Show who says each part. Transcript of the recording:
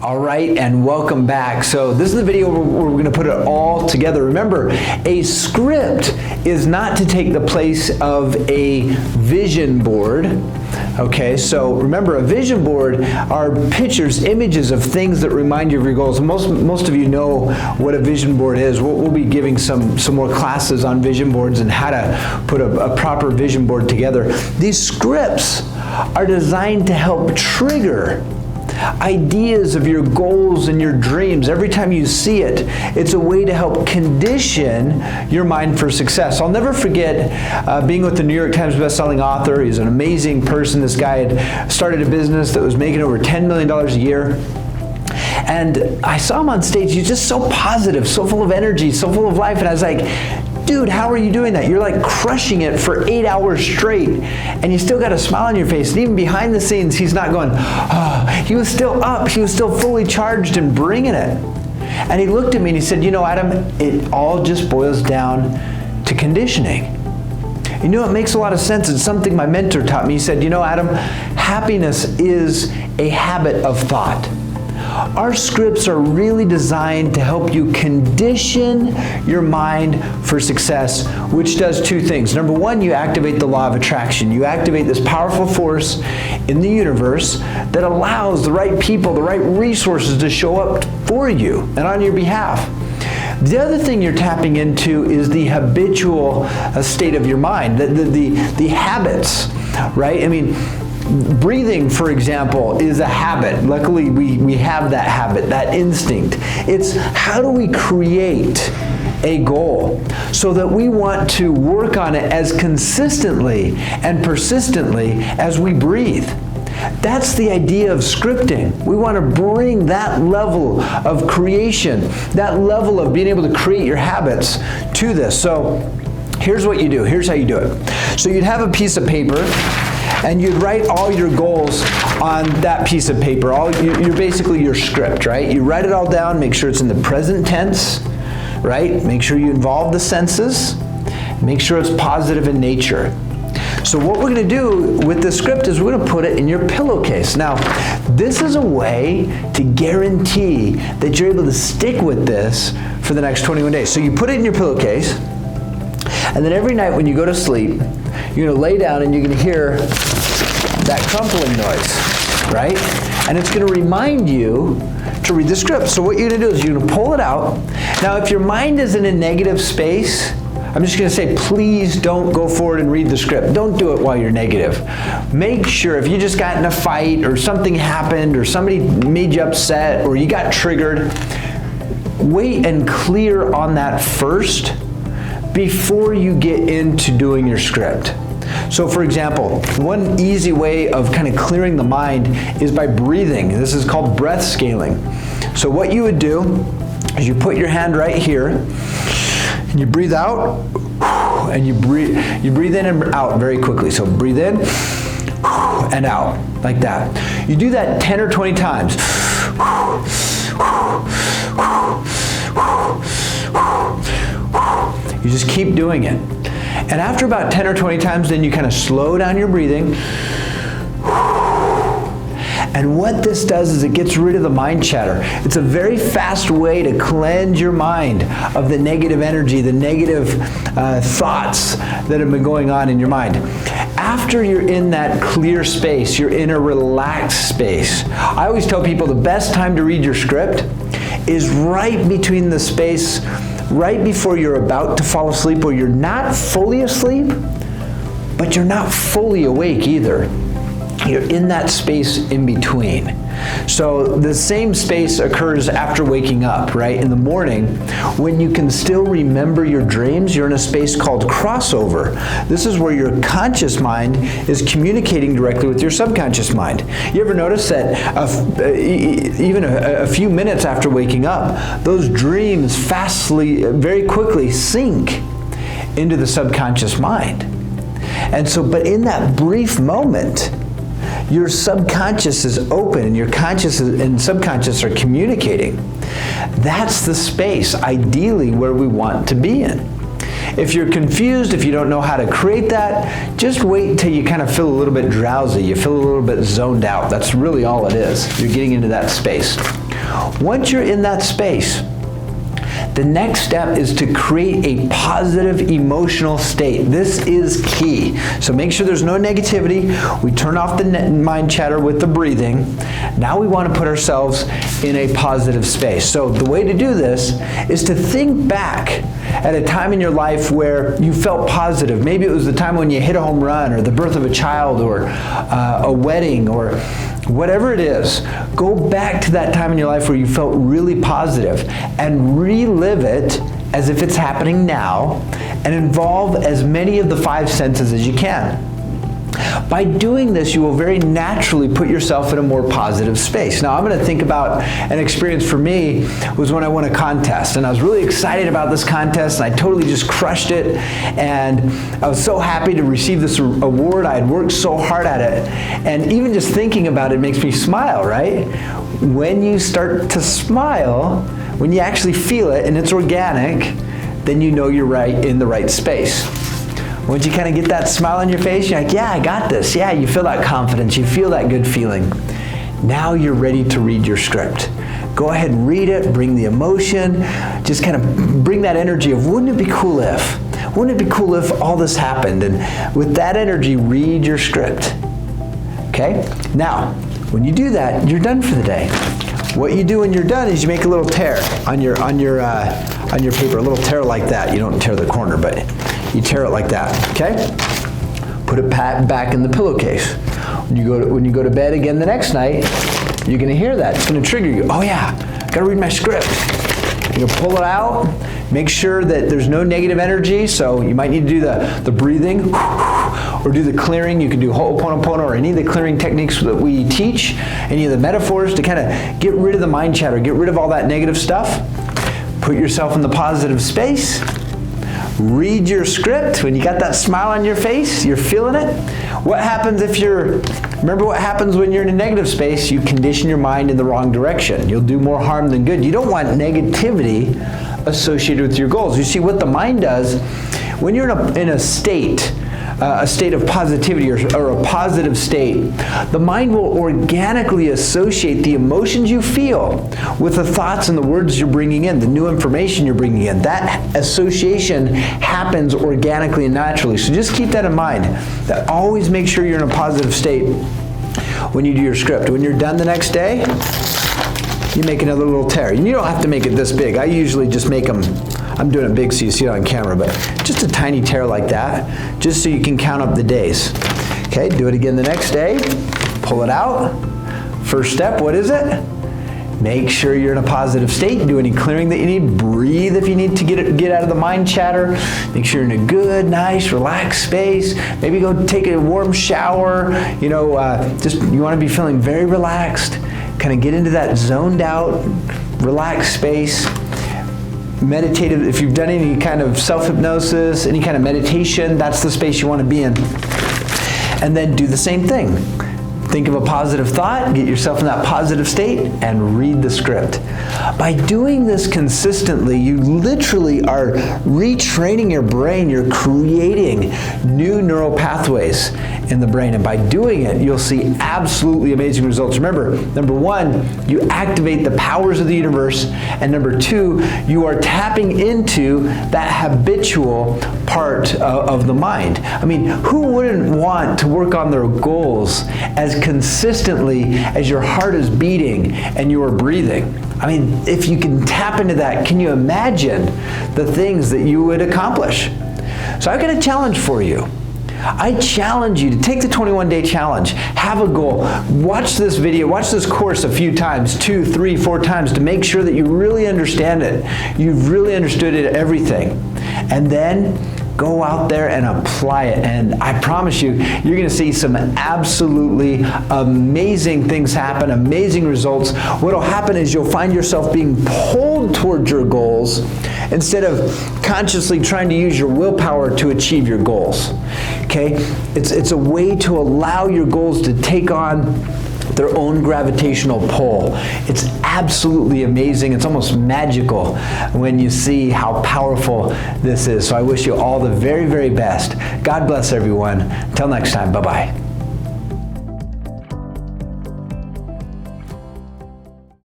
Speaker 1: All right, and welcome back. So this is the video where we're going to put it all together. Remember, a script is not to take the place of a vision board. Okay, so remember, a vision board are pictures, images of things that remind you of your goals. Most of you know what a vision board is. We'll be giving some more classes on vision boards and how to put a proper vision board together. These scripts are designed to help trigger ideas of your goals and your dreams. Every time you see it, it's a way to help condition your mind for success. I'll never forget being with the New York Times bestselling author. He's an amazing person. This guy had started a business that was making over $10 million a year. And I saw him on stage. He's just so positive, so full of energy, so full of life. And I was like, dude, how are you doing that? You're like crushing it for 8 hours straight, and you still got a smile on your face. And even behind the scenes, he's not going, oh, he was still up. He was still fully charged and bringing it. And he looked at me and he said, you know, Adam, it all just boils down to conditioning. You know, it makes a lot of sense. It's something my mentor taught me. He said, you know, Adam, happiness is a habit of thought. Our scripts are really designed to help you condition your mind for success, which does two things. Number one, you activate the law of attraction. You activate this powerful force in the universe that allows the right people, the right resources to show up for you and on your behalf. The other thing you're tapping into is the habitual state of your mind, the habits, right? I mean, breathing, for example, is a habit. Luckily, we have that habit, that instinct. It's how do we create a goal so that we want to work on it as consistently and persistently as we breathe. That's the idea of scripting. We want to bring that level of creation, that level of being able to create your habits to this. So here's what you do. Here's how you do it. So you'd have a piece of paper, and you'd write all your goals on that piece of paper. You're basically your script, right? You write it all down, make sure it's in the present tense, right? Make sure you involve the senses, make sure it's positive in nature. So what we're gonna do with this script is we're gonna put it in your pillowcase. Now, this is a way to guarantee that you're able to stick with this for the next 21 days. So you put it in your pillowcase, and then every night when you go to sleep, you're gonna lay down and you're gonna hear that crumpling noise, right? And it's gonna remind you to read the script. So what you're gonna do is you're gonna pull it out. Now, if your mind is in a negative space, I'm just gonna say, please don't go forward and read the script. Don't do it while you're negative. Make sure if you just got in a fight or something happened or somebody made you upset or you got triggered, wait and clear on that first before you get into doing your script. So for example, one easy way of kind of clearing the mind is by breathing. This is called breath scaling. So what you would do is you put your hand right here and you breathe out and you breathe in and out very quickly. So breathe in and out like that. You do that 10 or 20 times. You just keep doing it. And after about 10 or 20 times, then you kind of slow down your breathing. And what this does is it gets rid of the mind chatter. It's a very fast way to cleanse your mind of the negative energy, the negative thoughts that have been going on in your mind. After you're in that clear space, you're in a relaxed space. I always tell people the best time to read your script is right between the space right before you're about to fall asleep, where you're not fully asleep, but you're not fully awake either. You're in that space in between. So the same space occurs after waking up, right? In the morning, when you can still remember your dreams, you're in a space called crossover. This is where your conscious mind is communicating directly with your subconscious mind. You ever notice that even a few minutes after waking up, those dreams very quickly sink into the subconscious mind? And so, but in that brief moment, your subconscious is open and your conscious and subconscious are communicating. That's the space, ideally, where we want to be in. If you're confused, if you don't know how to create that, just wait until you kind of feel a little bit drowsy, you feel a little bit zoned out. That's really all it is. You're getting into that space. Once you're in that space, the next step is to create a positive emotional state. This is key. So make sure there's no negativity. We turn off the mind chatter with the breathing. Now we want to put ourselves in a positive space. So the way to do this is to think back at a time in your life where you felt positive. Maybe it was the time when you hit a home run, or the birth of a child, or a wedding, or whatever it is. Go back to that time in your life where you felt really positive and relive it as if it's happening now, and involve as many of the 5 senses as you can. By doing this, you will very naturally put yourself in a more positive space. Now, I'm going to think about an experience for me was when I won a contest, and I was really excited about this contest, and I totally just crushed it, and I was so happy to receive this award. I had worked so hard at it, and even just thinking about it makes me smile, right? When you start to smile, when you actually feel it and it's organic, then you know you're right in the right space. Once you kind of get that smile on your face, you're like, yeah, I got this. Yeah, you feel that confidence. You feel that good feeling. Now you're ready to read your script. Go ahead and read it. Bring the emotion. Just kind of bring that energy of, wouldn't it be cool if? Wouldn't it be cool if all this happened? And with that energy, read your script. Okay? Now, when you do that, you're done for the day. What you do when you're done is you make a little tear on your paper, a little tear like that. You don't tear the corner, but you tear it like that, okay? Put it back in the pillowcase. When you go to bed again the next night, you're gonna hear that. It's gonna trigger you. Oh yeah, gotta read my script. You're gonna pull it out, make sure that there's no negative energy, so you might need to do the breathing, or do the clearing. You can do Ho'oponopono or any of the clearing techniques that we teach, any of the metaphors to kind of get rid of the mind chatter, get rid of all that negative stuff. Put yourself in the positive space. Read your script. When you got that smile on your face, you're feeling it. What happens if remember what happens when you're in a negative space? You condition your mind in the wrong direction. You'll do more harm than good. You don't want negativity associated with your goals. You see what the mind does, when you're in a state of positivity or a positive state, the mind will organically associate the emotions you feel with the thoughts and the words you're bringing in, the new information you're bringing in. That association happens organically and naturally. So just keep that in mind. That always make sure you're in a positive state when you do your script. When you're done the next day, you make another little tear. And you don't have to make it this big. I usually just make them, I'm doing it big so you see it on camera, but just a tiny tear like that, just so you can count up the days. Okay, do it again the next day, pull it out. First step, what is it? Make sure you're in a positive state. Do any clearing that you need. Breathe if you need to get out of the mind chatter. Make sure you're in a good, nice, relaxed space. Maybe go take a warm shower. You want to be feeling very relaxed. Kind of get into that zoned out, relaxed space. Meditative, if you've done any kind of self-hypnosis, any kind of meditation, that's the space you want to be in. And then do the same thing. Think of a positive thought, get yourself in that positive state, and read the script. By doing this consistently, you literally are retraining your brain. You're creating new neural pathways in the brain. And by doing it, you'll see absolutely amazing results. Remember, number one, you activate the powers of the universe. And number two, you are tapping into that habitual part of the mind. I mean, who wouldn't want to work on their goals as consistently as your heart is beating and you are breathing? I mean, if you can tap into that, can you imagine the things that you would accomplish? So I've got a challenge for you. I challenge you to take the 21-day challenge, have a goal, watch this video, watch this course a few times, 2, 3, 4 times to make sure that you really understand it. You've really understood it, everything. And then go out there and apply it. And I promise you, you're going to see some absolutely amazing things happen, amazing results. What will happen is you'll find yourself being pulled towards your goals instead of consciously trying to use your willpower to achieve your goals. Okay? It's a way to allow your goals to take on their own gravitational pull. It's absolutely amazing. It's almost magical when you see how powerful this is. So I wish you all the very, very best. God bless everyone. Until next time, bye-bye.